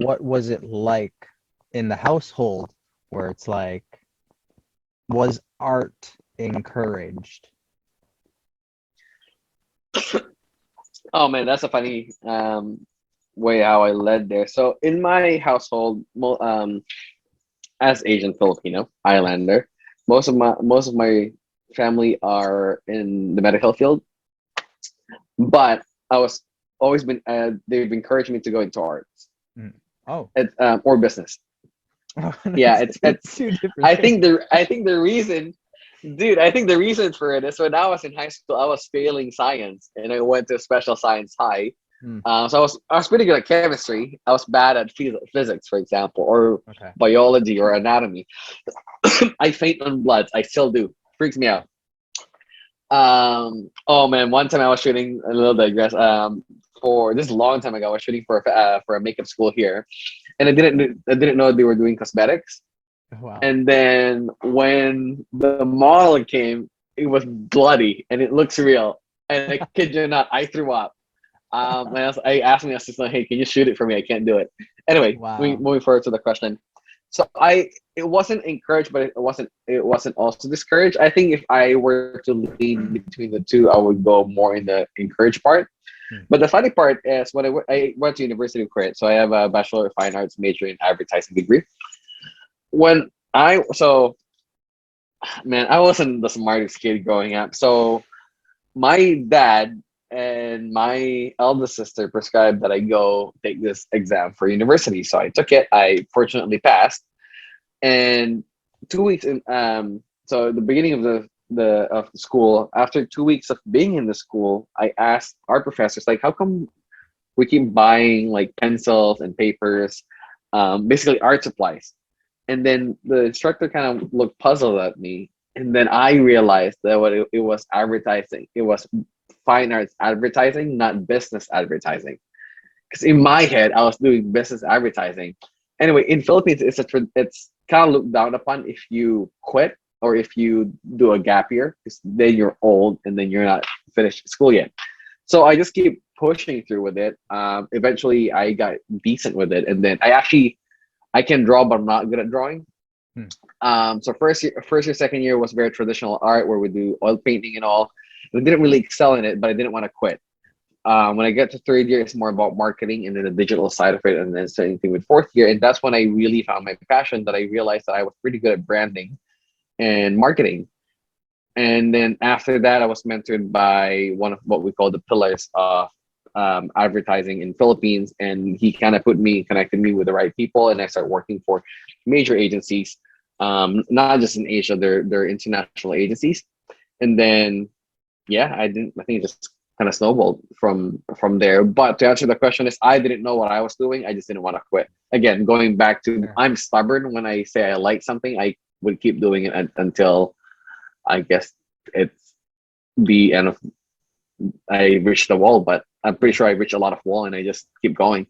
what was it like in the household where it's like, was art encouraged? Oh man, that's a funny way how I led there. So in my household, as Asian Filipino Islander, most of my family are in the medical field, but I was always been they've encouraged me to go into arts, Mm. Oh, or business. Yeah, it's it's two different things. I think the reason, dude, I think the reason for it is when I was in high school, I was failing science, and I went to special science high. Hmm. So I was pretty good at chemistry. I was bad at physics, for example, or Okay. biology or anatomy. I faint on bloods. I still do. Freaks me out. Oh man, one time I was shooting a little digress. For this is a long time ago, I was shooting for a makeup school here, and I didn't know they were doing cosmetics. Wow. And then when the model came, it was bloody and it looks real. And I kid you not, I threw up. I asked my assistant, "Hey, can you shoot it for me? I can't do it." Anyway, Wow. moving forward to the question. So it wasn't encouraged, but it wasn't also discouraged. I think if I were to lean between the two, I would go more in the encouraged part. Hmm. But the funny part is when I went to University of Korea, so I have a Bachelor of Fine Arts major in advertising degree. When I so man, I wasn't the smartest kid growing up. So my dad and my eldest sister prescribed that I go take this exam for university. So I took it. I fortunately passed. And 2 weeks in, so the beginning of the school, after 2 weeks of being in the school, I asked our professors, like, how come we keep buying like pencils and papers, basically art supplies? And then the instructor kind of looked puzzled at me. And then I realized that it was advertising. It was fine arts advertising, not business advertising. Because in my head, I was doing business advertising. Anyway, in Philippines, it's kind of looked down upon if you quit or if you do a gap year, because then you're old and then you're not finished school yet. So I just keep pushing through with it. Eventually, I got decent with it, and then I can draw, but I'm not good at drawing. Hmm. So first year, second year was very traditional art where we do oil painting and all. We didn't really excel in it, but I didn't want to quit. When I get to third year, it's more about marketing and then the digital side of it, and then same thing with fourth year, and that's when I really found my passion. That I realized that I was pretty good at branding and marketing. And then after that, I was mentored by one of what we call the pillars of advertising in Philippines, and he kind of connected me with the right people, and I started working for major agencies, not just in Asia, they're international agencies. And then yeah, I think it just kind of snowballed from there. But to answer the question is, I didn't know what I was doing. I just didn't want to quit. Again, going back to, Sure. I'm stubborn. When I say I like something, I would keep doing it until I guess it's the end of I reached the wall. But I'm pretty sure I reached a lot of wall, and I just keep going.